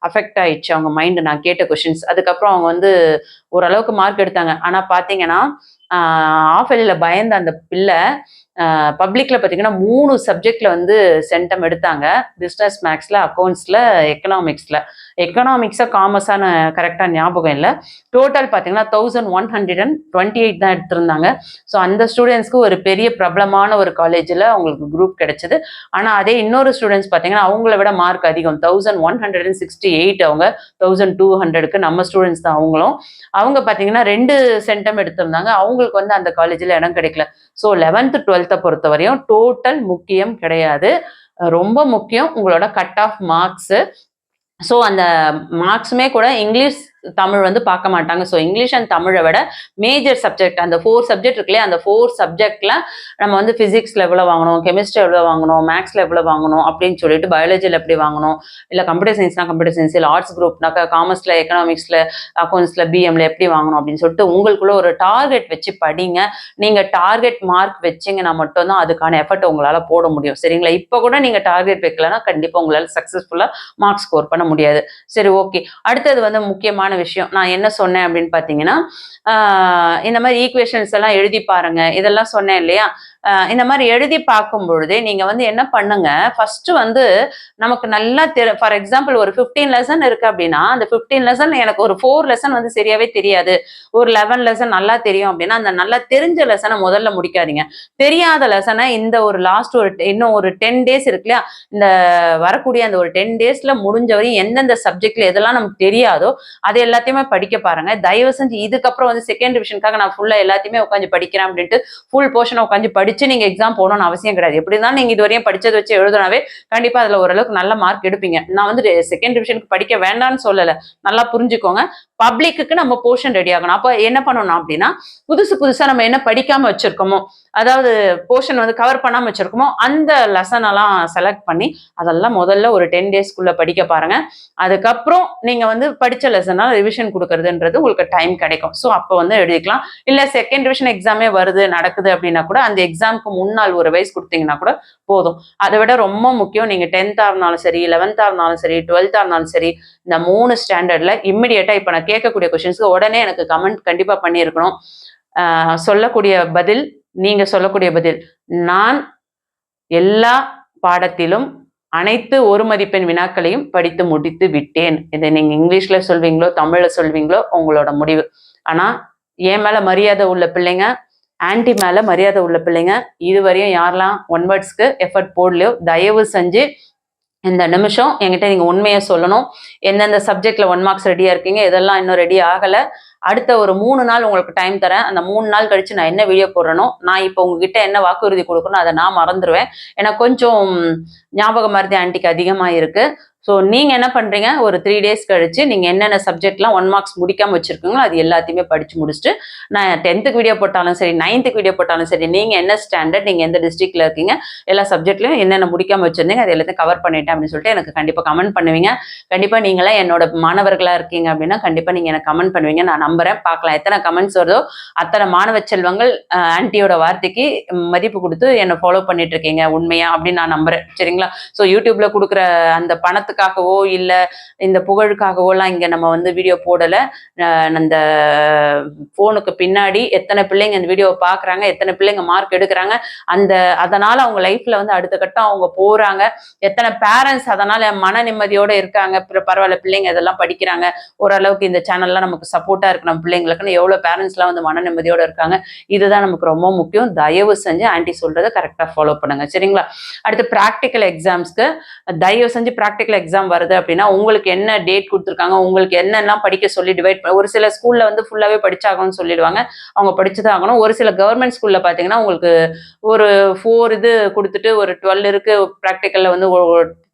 அஃபெக்ட் ஆயிடுச்சு அவங்க மைண்டு. நான் கேட்ட கொஷின்ஸ் அதுக்கப்புறம் அவங்க வந்து ஓரளவுக்கு மார்க் எடுத்தாங்க. ஆனா பார்த்தீங்கன்னா ஆஃப் இயர்லியில பயந்த அந்த பிள்ளை பப்ளிக்ல பார்த்தீங்கன்னா 3 சப்ஜெக்ட்ல வந்து சென்டம் எடுத்தாங்க. பிஸ்னஸ் மேக்ஸ்ல, அக்கௌண்ட்ஸ்ல, எக்கனாமிக்ஸை காமர்ஸான கரெக்டாக ஞாபகம் இல்லை. டோட்டல் பார்த்தீங்கன்னா 1128 தான் எடுத்திருந்தாங்க. ஸோ அந்த ஸ்டூடெண்ட்ஸ்க்கு ஒரு பெரிய பிரபலமான ஒரு காலேஜில் அவங்களுக்கு குரூப் கிடைச்சது. ஆனால் அதே இன்னொரு ஸ்டூடெண்ட்ஸ் பார்த்தீங்கன்னா அவங்கள விட மார்க் அதிகம் 1168, அவங்க 1200க்கு நம்ம ஸ்டூடெண்ட்ஸ் தான் அவங்களும். அவங்க பார்த்தீங்கன்னா 2 சென்டம் எடுத்திருந்தாங்க. அவங்களுக்கு வந்து அந்த காலேஜில் இடம் கிடைக்கல. ஸோ 11th 12th பொறுத்த வரையும் டோட்டல் முக்கியம் கிடையாது. ரொம்ப முக்கியம் உங்களோட கட் ஆஃப் மார்க்ஸு. ஸோ அந்த மார்க்ஸுமே கூட இங்கிலீஷ் தமிழ் வந்து பார்க்க மாட்டாங்க. ஸோ இங்கிலீஷ் அண்ட் தமிழை விட மேஜர் சப்ஜெக்ட் அந்த 4 சப்ஜெக்ட் இருக்குல்லையே, அந்த 4 சப்ஜெக்டில் நம்ம வந்து ஃபிசிக்ஸில் எவ்வளோ வாங்கணும், கெமிஸ்ட்ரி எவ்வளோ வாங்கணும், மேக்ஸில் எவ்வளோ வாங்கணும் அப்படின்னு சொல்லிட்டு, பயாலஜியில் எப்படி வாங்கணும், இல்லை கம்ப்யூட்டர் சயின்ஸ்னா கம்ப்யூட்டர் சயின்ஸ், இல்லை ஆர்ட்ஸ் குரூப்னாக்கா காமர்ஸில், எக்கனாமிக்ஸில், அக்கௌண்ட்ஸில், பிஎம்ல எப்படி வாங்கணும் அப்படின்னு சொல்லிட்டு உங்களுக்குள்ள ஒரு டார்கெட் வச்சு படிங்க. நீங்கள் டார்கெட் மார்க் வச்சிங்கன்னா மட்டும்தான் அதுக்கான எஃபர்ட் உங்களால் போட முடியும். சரிங்களா? இப்போ கூட நீங்கள் டார்கெட் வைக்கலன்னா கண்டிப்பாக உங்களால் சக்ஸஸ்ஃபுல்லாக மார்க் ஸ்கோர் பண்ண முடியாது. சரி, ஓகே. அடுத்தது வந்து முக்கியமான விஷயம் நான் என்ன சொன்னேன் அப்படின்னு பார்த்தீங்கன்னா, இந்த மாதிரி ஈக்குவேஷன்ஸ் எல்லாம் எழுதி பாருங்க, இதெல்லாம் சொன்னேன் இல்லையா? இந்த மாதிரி எழுதி பார்க்கும் பொழுதே நீங்க வந்து என்ன பண்ணுங்க, ஃபர்ஸ்ட் வந்து நமக்கு நல்லா ஃபார் எக்ஸாம்பிள் ஒரு 15 லெசன் இருக்கு அப்படின்னா, அந்த 15 லெசன் எனக்கு ஒரு 4 லெசன் வந்து சரியாவே தெரியாது, ஒரு 11 லெசன் நல்லா தெரியும் அப்படின்னா, அந்த நல்லா தெரிஞ்ச லெசனை முதல்ல முடிக்காதீங்க. தெரியாத லெசனை இந்த ஒரு லாஸ்ட் இன்னும் ஒரு 10 டேஸ் இருக்கு இல்லையா, இந்த வரக்கூடிய அந்த ஒரு 10 டேஸ்ல முடிஞ்ச வரையும் எந்தெந்த சப்ஜெக்ட்ல எதெல்லாம் நமக்கு தெரியாதோ அது எல்லாத்தையுமே படிக்க பாருங்க. தயவு செஞ்சு இதுக்கப்புறம் வந்து செகண்ட் டிவிஷனுக்காக நான் ஃபுல்லா எல்லாத்தையுமே உட்காந்து படிக்கிறேன் அப்படின்ட்டு ஃபுல் போர்ஷனை உட்காந்து படிச்சு நீங்க எக்ஸாம் போகணும்னு அவசியம் கிடையாது. எப்படிதான் நீங்க இதுவரையும் படிச்சதை வச்சு எழுதுனாவே கண்டிப்பா அதுல ஓரளவுக்கு நல்ல மார்க் எடுப்பீங்க. நான் வந்து செகண்ட் டிவிஷனுக்கு படிக்க வேண்டாம்னு சொல்லல, நல்லா புரிஞ்சுக்கோங்க. பப்ளிக்கு நம்ம போர்ஷன் ரெடி ஆகணும். அப்ப என்ன பண்ணணும் அப்படின்னா, புதுசா நம்ம என்ன படிக்காம வச்சிருக்கோமோ, அதாவது போர்ஷன் வந்து கவர் பண்ணாம வச்சிருக்கோமோ, அந்த லெசன் எல்லாம் செலக்ட் பண்ணி அதெல்லாம் முதல்ல ஒரு 10 டேஸ்க்குள்ள படிக்க பாருங்க. அதுக்கப்புறம் நீங்க வந்து படிச்ச லெசனா ரிவிஷன் கொடுக்கறதுன்றது உங்களுக்கு டைம் கிடைக்கும். ஸோ அப்போ வந்து எழுதிக்கலாம். இல்ல செகண்ட் டிவிஷன் எக்ஸாமே வருது நடக்குது அப்படின்னா கூட அந்த எக்ஸாமுக்கு முன்னாள் ஒரு வயசு கொடுத்தீங்கன்னா கூட போதும். அதை விட ரொம்ப முக்கியம், நீங்க 10th இருந்தாலும் சரி, 11th இருந்தாலும் சரி, 12th இருந்தாலும் சரி, இந்த 3 ஸ்டாண்டர்ட்ல இம்மிடியேட்டா இப்ப நான் கேட்கக்கூடிய கொஸ்டின்ஸ்க்கு உடனே எனக்கு கமெண்ட் கண்டிப்பா பண்ணியிருக்கணும். சொல்லக்கூடிய பதில், நீங்க சொல்லக்கூடிய பதில், நான் எல்லா பாடத்திலும் அனைத்து ஒரு மதிப்பெண் வினாக்களையும் படித்து முடித்து விட்டேன். இதை நீங்க இங்கிலீஷ்ல சொல்வீங்களோ தமிழ்ல சொல்வீங்களோ உங்களோட முடிவு. ஆனா என் மேல மரியாதை உள்ள பிள்ளைங்க, ஆன்டி மேல மரியாதை உள்ள பிள்ளைங்க, இதுவரையும் யாரெல்லாம் 1 வேர்ட்ஸ்க்கு எஃபர்ட் போடலையோ தயவு செஞ்சு இந்த நிமிஷம் என்கிட்ட நீங்க உண்மையை சொல்லணும். எந்தெந்த சப்ஜெக்ட்ல 1 மார்க்ஸ் ரெடியா இருக்கீங்க, இதெல்லாம் இன்னும் ரெடி ஆகல. அடுத்த ஒரு 3 நாள் உங்களுக்கு டைம் தரேன். அந்த 3 நாள் கழிச்சு நான் என்ன வீடியோ போடுறேனோ, நான் இப்போ உங்ககிட்ட என்ன வாக்குறுதி கொடுக்கணும் அதை நான் மறந்துடுவேன். எனக்கு கொஞ்சம் ஞாபக மறதி ஆன்டிக்கு அதிகமா இருக்கு. ஸோ நீங்க என்ன பண்றீங்க, ஒரு 3 டேஸ் கழிச்சு நீங்க என்னென்ன சப்ஜெக்ட்லாம் 1 மார்க்ஸ் முடிக்காம வச்சிருக்கீங்களோ அது எல்லாத்தையுமே படிச்சு முடிச்சுட்டு, நான் 10th வீடியோ போட்டாலும் சரி, 9th வீடியோ போட்டாலும் சரி, நீங்க என்ன ஸ்டாண்டர்ட், நீங்க எந்த டிஸ்ட்ரிக்ட்ல இருக்கீங்க, எல்லா சப்ஜெக்ட்லயும் என்னென்ன முடிக்காம வச்சிருந்தீங்க அது எல்லாத்தையும் கவர் பண்ணிட்டேன் அப்படின்னு சொல்லிட்டு எனக்கு கண்டிப்பா கமெண்ட் பண்ணுவீங்க. கண்டிப்பா நீங்களாம் என்னோட மாணவர்களா இருக்கீங்க அப்படின்னா கண்டிப்பா நீங்க எனக்கு கமெண்ட் பண்ணுவீங்க. நான் நம்புறேன். பார்க்கலாம் எத்தனை கமெண்ட்ஸ் வருதோ அத்தனை மாணவ செல்வங்கள் ஆன்டியோட வார்த்தைக்கு மதிப்பு கொடுத்து என்னை ஃபாலோ பண்ணிட்டு இருக்கீங்க உண்மையா அப்படின்னு நான் நம்புறேன். சரிங்களா? ஸோ யூடியூப்ல கொடுக்குற அந்த பணத்துக்காகவோ இல்ல இந்த புகழுக்காகவோ எல்லாம் இங்க நம்ம வந்து வீடியோ போடல. அந்த போனுக்கு பின்னாடி எத்தனை பிள்ளைங்க இந்த வீடியோவை பாக்குறாங்க, எத்தனை பிள்ளைங்க மார்க் எடுக்கிறாங்க, அதனால அவங்க லைஃப்ல வந்து அடுத்த கட்டம் அவங்க போறாங்க, எத்தனை பேரண்ட்ஸ் அதனால மன நிம்மதியோட இருக்காங்க, பரவாயில்ல பிள்ளைங்க இதெல்லாம் படிக்கிறாங்க, ஓரளவுக்கு இந்த சேனல்லாம் நமக்கு சப்போர்ட்டா இருக்கு நம்ம பிள்ளைங்களுக்குன்னு எவ்வளவு பேரண்ட்ஸ் எல்லாம் வந்து மன நிம்மதியோட இருக்காங்க. இதுதான் நமக்கு ரொம்ப முக்கியம். தயவு செஞ்சு ஆன்டி சொல்றதை கரெக்டா ஃபாலோ பண்ணுங்க. சரிங்களா? அடுத்து ப்ராக்டிக்கல் எக்ஸாம்ஸ்க்கு தயவு செஞ்சு ப்ராக்டிக்கல் எக்ஸாம் வருது அப்படின்னா உங்களுக்கு என்ன டேட் கொடுத்துருக்காங்க, உங்களுக்கு என்னெல்லாம் படிக்க சொல்லி டிவைட் பண்ண, ஒரு சில ஸ்கூல்ல வந்து ஃபுல்லாவே படிச்சாகணும்னு சொல்லிடுவாங்க, அவங்க படிச்சுதான் ஆகணும். ஒரு சில கவர்மெண்ட் ஸ்கூல்ல பாத்தீங்கன்னா உங்களுக்கு ஒரு 4 இது கொடுத்துட்டு ஒரு 12 இருக்கு ப்ராக்டிக்கல்ல வந்து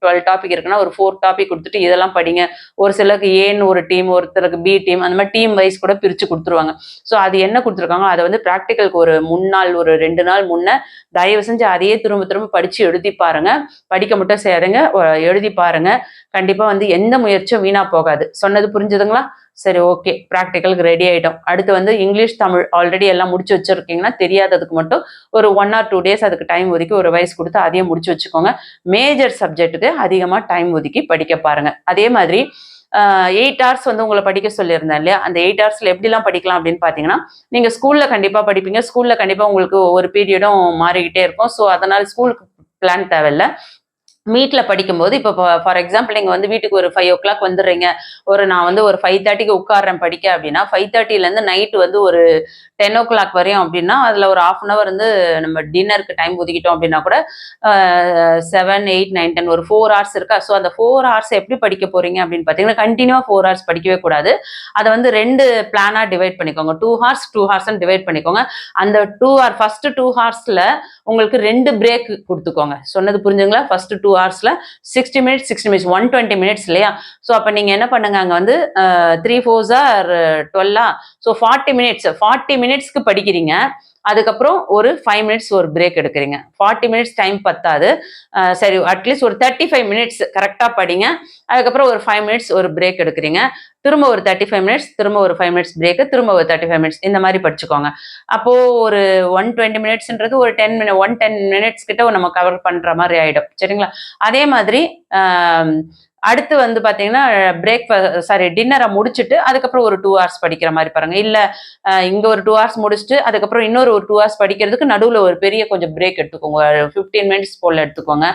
12 டாபிக் இருக்குன்னா ஒரு 4 டாபிக் கொடுத்துட்டு இதெல்லாம் படிங்க. ஒரு சிலருக்கு ஏன்னு ஒரு டீம், ஒருத்தருக்கு பி டீம், அந்த மாதிரி டீம் வைஸ் கூட பிரிச்சு கொடுத்துருவாங்க. ஸோ அது என்ன கொடுத்துருக்காங்க அதை வந்து ப்ராக்டிக்கலுக்கு ஒரு முன்னாள் ஒரு 2 நாள் முன்ன தயவு செஞ்சு அதையே திரும்ப திரும்ப படிச்சு எழுதி பாருங்க. படிக்க மட்டும் செய்யாதுங்க, எழுதி பாருங்க. கண்டிப்பா வந்து எந்த முயற்சியும் வீணா போகாது. சொன்னது புரிஞ்சுதுங்களா? சரி, ஓகே. ப்ராக்டிக்கலுக்கு ரெடி ஆயிட்டோம். அடுத்து வந்து இங்கிலீஷ் தமிழ் ஆல்ரெடி எல்லாம் முடிச்சு வச்சிருக்கீங்கன்னா தெரியாததுக்கு மட்டும் ஒரு 1 or 2 டேஸ் அதுக்கு டைம் ஒதுக்கி ஒரு வயசு கொடுத்து அதையும் முடிச்சு வச்சுக்கோங்க. மேஜர் சப்ஜெக்ட்டுக்கு அதிகமா டைம் ஒதுக்கி படிக்க பாருங்க. அதே மாதிரி 8 hours வந்து உங்களை படிக்க சொல்லியிருந்தேன் இல்லையா, அந்த 8 hoursல எப்படிலாம் படிக்கலாம் அப்படின்னு பாத்தீங்கன்னா, நீங்க ஸ்கூல்ல கண்டிப்பா படிப்பீங்க. ஸ்கூல்ல கண்டிப்பா உங்களுக்கு ஒரு பீரியடும் மாறிக்கிட்டே இருக்கும். ஸோ அதனால ஸ்கூலுக்கு பிளான் தேவையில்லை. வீட்ல படிக்கும்போது இப்போ ஃபார் எக்ஸாம்பிள் நீங்க வந்து வீட்டுக்கு ஒரு 5:00 வந்துடுறீங்க. நான் வந்து ஒரு 5:30க்கு உட்கார்றேன் படிக்க அப்படின்னா, 5:30லேருந்து நைட் வந்து ஒரு 10:00 வரையும் அப்படின்னா, அதுல ஒரு 1/2 அன் ஹவர் வந்து நம்ம டின்னருக்கு டைம் ஒதுக்கிட்டோம் அப்படின்னா கூட, 7, 8, 9, 10 ஒரு 4 ஹார்ஸ் இருக்கா? ஸோ அந்த 4 ஹார்ஸ் எப்படி படிக்க போறீங்க அப்படின்னு பார்த்தீங்கன்னா, கன்டினியூவா 4 ஹார்ஸ் படிக்கவே கூடாது. அத வந்து 2 பிளானா டிவைட் பண்ணிக்கோங்க. 2 ஹார்ஸ், 2 ஹார்ஸ்ன்னு டிவைட் பண்ணிக்கோங்க. அந்த 2 ஹார் ஃபர்ஸ்ட் 2 ஹார்ஸ்ல உங்களுக்கு 2 பிரேக் குடுத்துக்கோங்க. சொன்னது புரிஞ்சுங்களா? ஃபர்ஸ்ட் 2 ஹார்ஸ்ல 60 மினிட்ஸ், 60 மினிட்ஸ் 120 மினிட்ஸ் இல்லையா? ஸோ அப்ப நீங்க என்ன பண்ணுங்க, அங்க வந்து 3 4s ஆர் 12 ஸோ 40 மினிட்ஸ் 40 மினிட்ஸ்க்கு படிக்கிறீங்க. அதுக்கப்புறம் ஒரு 5 மினிட்ஸ் ஒரு பிரேக் எடுக்கிறீங்க. 40 மினிட்ஸ் டைம் பத்தாது. சரி அட்லீஸ்ட் ஒரு 35 மினிட்ஸ் கரெக்ட்டா படிங்க. அதுக்கப்புறம் ஒரு 5 மினிட்ஸ் ஒரு பிரேக் எடுக்கிறீங்க. திரும்ப ஒரு 35 மினிட்ஸ், திரும்ப ஒரு 5 மினிட்ஸ் பிரேக், திரும்ப ஒரு 35 மினிட்ஸ் இந்த மாரி படிச்சுக்கோங்க. அப்போ ஒரு 120 மினிட்ஸ்ன்றது ஒரு 110 மினிட்ஸ் கிட்ட நம்ம கவர் பண்ற மாரி ஆயிடும். சரிங்களா? அதே மாதிரி அ அடுத்து வந்து பார்த்தீங்கன்னா, டின்னர முடிச்சுட்டு அதுக்கப்புறம் ஒரு 2 ஹார்ஸ் படிக்கிற மாரி பாருங்க. இல்ல இங்க ஒரு 2 ஹார்ஸ் முடிச்சுட்டு, அதுக்கப்புறம் இன்னொரு ஒரு 2 ஹார்ஸ் படிக்கிறதுக்கு நடுவுல ஒரு பெரிய கொஞ்சம் பிரேக் எடுத்துக்கோங்க. 15 மினிட்ஸ் போல எடுத்துக்கோங்க.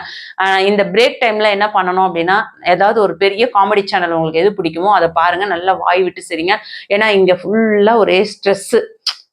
இந்த பிரேக் டைம்ல என்ன பண்ணணும் அப்டின்னா, ஏதாவது ஒரு பெரிய காமெடி சேனல் உங்களுக்கு எது பிடிக்குமோ அத பாருங்க. நல்லா வாய் விட்டு சிரிங்க. ஏன்னா இங்க ஃபுல்லா ஒரே ஸ்ட்ரெஸ்ஸு.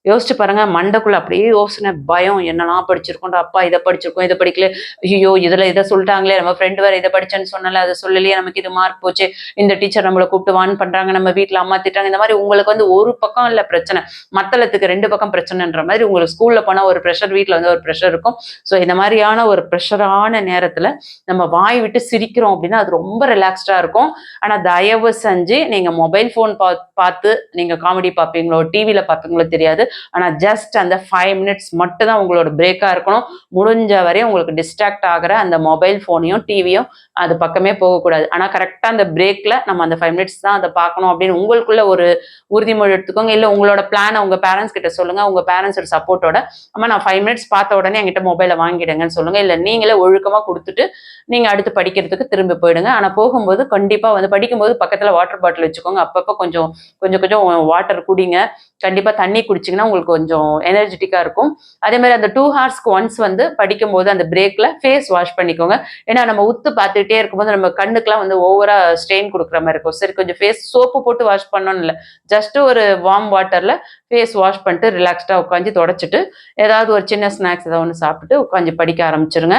யோசிச்சு பாருங்க. மண்டைக்குள்ள அப்படியே யோசனை, பயம் என்னலாம் படிச்சிருக்கோம்டா, அப்பா இத படிச்சிருக்கோம், இத படிக்கல. ஐயய்யோ! இதுல இத சொல்ட்டாங்களே, நம்ம ஃப்ரெண்ட் வேற இத படிச்சேன்னு சொன்னல, அத சொல்லலையே, நமக்கு இது மார்க் போச்சே, இந்த டீச்சர் நம்மள கூப்பிட்டு வார்ன் பண்றாங்க, நம்ம வீட்ல அம்மா திட்டுறாங்க. இந்த மாரி உங்களுக்கு வந்து ஒரு பக்கம் இல்ல பிரச்சனை. மத்தளத்துக்கு 2 பக்கம் பிரச்சனைன்ற மாதிரி உங்களுக்கு ஸ்கூல்ல போனா ஒரு பிரஷர், வீட்ல வந்து ஒரு பிரஷர் இருக்கும். ஸோ இந்த மாரியான ஒரு பிரஷரான நேரத்துல நம்ம வாய் விட்டு சிரிக்கிறோம் அப்படின்னா, அது ரொம்ப ரிலாக்ஸ்டா இருக்கும். ஆனா தயவு செஞ்சு நீங்க மொபைல் ஃபோன் பார்த்து நீங்க காமெடி பார்ப்பீங்களோ, டிவில பார்ப்பீங்களோ தெரியாது. ஆனா ஜஸ்ட் அந்த 5 மினிட்ஸ் மட்டும் தான் உங்களோட பிரேக்கா இருக்கணும். முடிஞ்ச வரையும் உங்களுக்கு டிஸ்ட்ராக்ட் ஆகுற அந்த மொபைல் ஃபோனையும், டிவியும் அது பக்கமே போகக்கூடாது. ஆனா கரெக்ட்டா அந்த பிரேக்ல நம்ம அந்த 5 மினிட்ஸ் தான் அத பார்க்கணும் அப்படின்னு உங்களுக்குள்ள ஒரு உறுதிமொழி எடுத்துக்கோங்க. இல்ல உங்களோட பிளான உங்க பேரண்ட்ஸ் கிட்ட சொல்லுங்க. உங்க பேரண்ட்ஸோட சப்போர்ட்டோட, அம்மா நான் 5 மினிட்ஸ் பார்த்த உடனே என்கிட்ட மொபைல வாங்கிடுங்கன்னு சொல்லுங்க. இல்ல நீங்களே ஒழுக்கமா குடுத்துட்டு, நீங்க அடுத்து படிக்கிறதுக்கு திரும்பி போயிடுங்க. ஆனா போகும்போது கண்டிப்பா வந்து படிக்கும்போது பக்கத்துல வாட்டர் பாட்டில் வச்சுக்கோங்க. அப்பப்ப கொஞ்சம் கொஞ்சம் கொஞ்சம் வாட்டர் குடிங்க. கண்டிப்பா தண்ணி குடிச்சீங்கன்னா உங்களுக்கு கொஞ்சம் எனர்ஜெட்டிக்கா இருக்கும். அதே மாதிரி அந்த 2 ஹார்ஸ்க்கு ஒன்ஸ் வந்து படிக்கும்போது அந்த பிரேக்ல ஃபேஸ் வாஷ் பண்ணிக்கோங்க. ஏன்னா நம்ம உத்து பார்த்துட்டே இருக்கும்போது நம்ம கண்ணுக்குலாம் வந்து ஓவரா ஸ்ட்ரெயின் குடுக்குற மாரி இருக்கும். சரி கொஞ்சம் ஃபேஸ் சோப்பு போட்டு வாஷ் பண்ணணும்னு இல்ல. ஜஸ்ட் ஒரு வார்ம் வாட்டர்ல ஃபேஸ் வாஷ் பண்ணிட்டு ரிலாக்ஸ்டா உட்காந்து தொடச்சிட்டு, ஏதாவது ஒரு சின்ன ஸ்நாக்ஸ் ஏதாவது ஒண்ணு சாப்பிட்டுட்டு உட்காந்து படிக்க ஆரம்பிச்சுருங்க.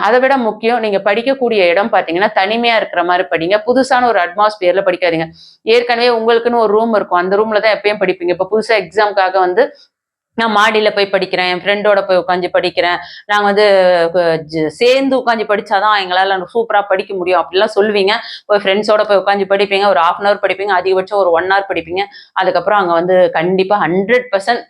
அத விட முக்கியம் நீங்க படிக்கக்கூடிய இடம் பார்த்தீங்கன்னா, தனிமையா இருக்கிற மாரி படிங்க. புதுசான ஒரு அட்மாஸ்பியர்ல படிக்காதீங்க. ஏற்கனவே உங்களுக்குன்னு ஒரு ரூம் இருக்கும். அந்த ரூம்ல தான் எப்பயும் படிப்பீங்க. இப்ப புதுசா எக்ஸாம்க்காக வந்து நான் மாடியில போய் படிக்கிறேன். என் ஃப்ரெண்டோட போய் உட்காந்து படிக்கிறேன். நாங்க வந்து க சேர்ந்து உட்காந்து படிச்சா தான் எங்களால சூப்பரா படிக்க முடியும். அப்படிலாம் சொல்லுவீங்க. போய் ஃப்ரெண்ட்ஸோட போய் உட்காந்து படிப்பீங்க. ஒரு 1/2 அன் ஹவர் படிப்பீங்க. அதிகபட்சம் ஒரு 1 ஹவர் படிப்பீங்க. அதுக்கப்புறம் அங்க வந்து கண்டிப்பா 100%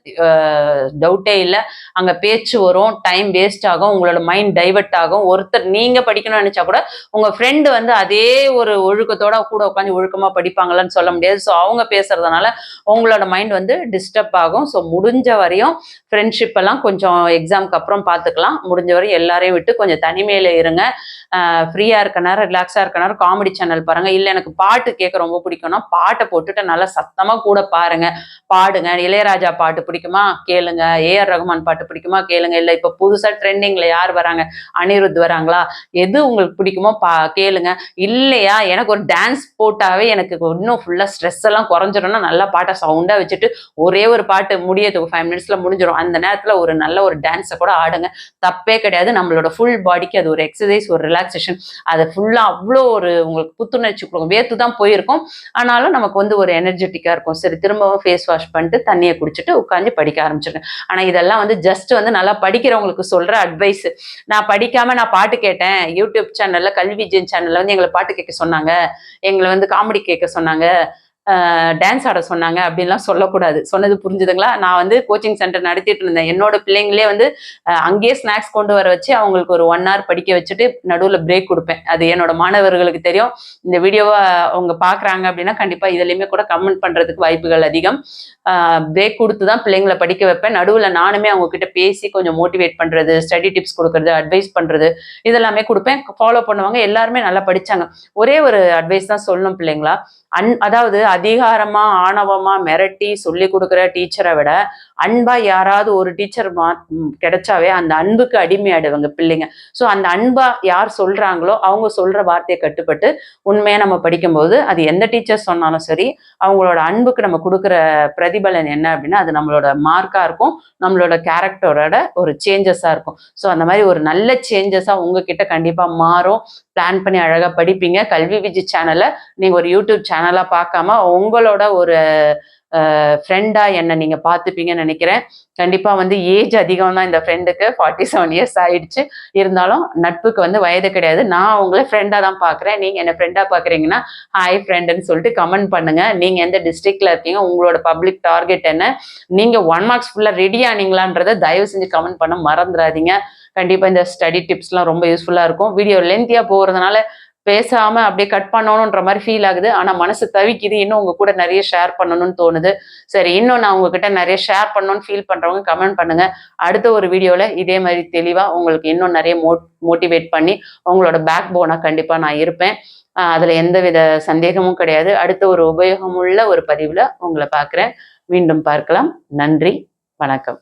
டவுட்டே இல்ல. அங்க பேச்சு வரும். டைம் வேஸ்ட் ஆகும். உங்களோட மைண்ட் டைவர்ட் ஆகும். ஒருத்தர் நீங்க படிக்கணும்னு நெனச்சா கூட, உங்க ஃப்ரெண்ட் வந்து அதே ஒரு ஒழுக்கத்தோட கூட உட்காந்து ஒழுக்கமா படிப்பாங்களான்னு சொல்ல முடியாது. ஸோ அவங்க பேசுறதுனால உங்களோட மைண்ட் வந்து டிஸ்டர்ப் ஆகும். ஸோ முடிஞ்ச வரையும் ஃப்ரெண்ட்ஷிப் எல்லாம் கொஞ்சம் எக்ஸாம்க்கு அப்புறம் பார்த்துக்கலாம். முடிஞ்ச வரையும் எல்லாரையும் விட்டு கொஞ்சம் தனிமையில இருங்க. ஃப்ரீயா இருக்க நேரம், ரிலாக்ஸா இருக்க நேரம் காமெடி சேனல் பாருங்க. இல்ல எனக்கு பாட்டு கேட்க ரொம்ப பிடிக்கும்னா, பாட்ட போட்டுட்டு நல்லா சத்தமா கூட பாருங்க. பாடுங்க. இளையராஜா பாட்டு பிடிக்குமா? கேளுங்க. ஏ.ஆர். ரகுமான் பாட்டு பிடிக்குமா? கேளுங்க. இல்ல இப்ப புதுசா ட்ரெண்டிங்ல யார் வராங்க? அனிருத் வராங்களா? எது உங்களுக்கு பிடிக்குமோ கேளுங்க. இல்லையா எனக்கு ஒரு டான்ஸ் போட்டாவே எனக்கு இன்னும் ஃபுல்லா ஸ்ட்ரெஸ் எல்லாம் குறைஞ்சிரும்னா நல்லா பாட்ட சவுண்டா வச்சுட்டு ஒரே ஒரு பாட்டு முடியறதுக்கு 5 மினிட்ஸ்ல முடிஞ்சிரும். அந்த நேரத்துல ஒரு நல்ல ஒரு டான்ஸ கூட ஆடுங்க. தப்பே கிடையாது. நம்மளோட ஃபுல் பாடிக்கு அது ஒரு எக்ஸர்சைஸ், ஒரு ரிலாக்சேஷன். அது ஃபுல்லா அவ்ளோ ஒரு உங்களுக்கு புத்துணர்ச்சி குடுக்கும். வேர்த்து தான் போயிருக்கும். ஆனாலும் நமக்கு வந்து ஒரு எனர்ஜெட்டிக்கா இருக்கும். சரி திரும்பவும் ஃபேஸ் வாஷ் பண்ணிட்டு தண்ணிய குடிச்சிட்டு உட்காந்து படிக்க ஆரம்பிச்சிருங்க. ஆனா இதெல்லாம் வந்து ஜஸ்ட் வந்து நல்லா படிக்கிறவங்களுக்கு சொல்ற அட்வைஸ். நான் படிக்காம நான் பாட்டு கேட்டேன். யூடியூப் சேனல்ல கல்வி விஜயன் சேனல்ல வந்து எங்கள பாட்டு கேட்க சொன்னாங்க. எங்கள வந்து காமெடி கேட்க சொன்னாங்க. டான்ஸ் ஆட சொன்னாங்க அப்படின்லாம் சொல்லக்கூடாது. சொன்னது புரிஞ்சுதுங்களா? நான் வந்து கோச்சிங் சென்டர் நடத்திட்டு இருந்தேன். என்னோட பிள்ளைங்களே வந்து அங்கேயே ஸ்நாக்ஸ் கொண்டு வர வச்சு அவங்களுக்கு ஒரு 1 ஹவர் படிக்க வச்சுட்டு நடுவுல பிரேக் குடுப்பேன். அது என்னோட மாணவர்களுக்கு தெரியும். இந்த வீடியோவ அவங்க பார்க்குறாங்க அப்படின்னா, கண்டிப்பா இதுலயுமே கூட கமெண்ட் பண்றதுக்கு வாய்ப்புகள் அதிகம். பிரேக் குடுத்து தான் பிள்ளைங்கள படிக்க வைப்பேன். நடுவுல நானுமே அவங்க கிட்ட பேசி கொஞ்சம் மோட்டிவேட் பண்றது, ஸ்டடி டிப்ஸ் குடுக்கறது, அட்வைஸ் பண்றது இதெல்லாமே குடுப்பேன். ஃபாலோ பண்ணுவாங்க. எல்லாருமே நல்லா படிச்சாங்க. ஒரே ஒரு அட்வைஸ் தான் சொல்லணும் பிள்ளைங்களா. அதாவது அதிகாரமா, ஆணவமா மிரட்டி சொல்லிக் குடுக்குற டீச்சர விட, அன்பா யாராவது ஒரு டீச்சர் கிடைச்சாவே அந்த அன்புக்கு அடிமையாடுவாங்க பிள்ளைங்க. ஸோ அந்த அன்பா யார் சொல்றாங்களோ அவங்க சொல்ற வார்த்தையை கட்டுப்பட்டு உண்மையா நம்ம படிக்கும்போது அது எந்த டீச்சர் சொன்னாலும் சரி, அவங்களோட அன்புக்கு நம்ம கொடுக்குற பிரதிபலன் என்ன அப்படின்னா அது நம்மளோட மார்க்கா இருக்கும், நம்மளோட கேரக்டரோட ஒரு சேஞ்சஸா இருக்கும். ஸோ அந்த மாதிரி ஒரு நல்ல சேஞ்சஸா உங்ககிட்ட கண்டிப்பா மாறும். பிளான் பண்ணி அழகா படிப்பீங்க. கல்வி விஜி சேனலை நீங்க ஒரு யூடியூப் சேனலா பார்க்காம உங்களோட ஒரு ஃப்ரெண்டா என்ன நீங்க பார்த்துப்பீங்கன்னு நினைக்கிறேன். கண்டிப்பா வந்து ஏஜ் அதிகம் தான் இந்த ஃப்ரெண்டுக்கு, 47 இயர்ஸ் ஆயிடுச்சு. இருந்தாலும் நட்புக்கு வந்து வயது கிடையாது. நான் உங்களை ஃப்ரெண்டா தான் பார்க்குறேன். நீங்க என்ன ஃப்ரெண்டா பார்க்குறீங்கன்னா ஹாய் ஃப்ரெண்டுன்னு சொல்லிட்டு கமெண்ட் பண்ணுங்க. நீங்க எந்த டிஸ்ட்ரிக்ட்ல இருக்கீங்க, உங்களோட பப்ளிக் டார்கெட் என்ன, நீங்க 1 மார்க்ஸ் ஃபுல்லா ரெடி ஆனீங்களான்றதை தயவு செஞ்சு கமெண்ட் பண்ண மறந்துடாதீங்க. கண்டிப்பா இந்த ஸ்டடி டிப்ஸ்லாம் ரொம்ப யூஸ்ஃபுல்லா இருக்கும். வீடியோ லென்த்தியா போறதுனால பேசாம அப்படியே கட் பண்ணணுன்ற மாதிரி ஃபீல் ஆகுது. ஆனா மனசு தவிக்குது. இன்னும் உங்க கூட நிறைய ஷேர் பண்ணணும்னு தோணுது. சரி, இன்னும் நான் உங்ககிட்ட நிறைய ஷேர் பண்ணணும்னு ஃபீல் பண்றவங்க கமெண்ட் பண்ணுங்க. அடுத்த ஒரு வீடியோல இதே மாதிரி தெளிவா உங்களுக்கு இன்னும் நிறைய மோட்டிவேட் பண்ணி உங்களோட பேக் போனா கண்டிப்பா நான் இருப்பேன். அதுல எந்தவித சந்தேகமும் கிடையாது. அடுத்த ஒரு உபயோகமுள்ள ஒரு பதிவுல உங்களை பார்க்குறேன். மீண்டும் பார்க்கலாம். நன்றி, வணக்கம்.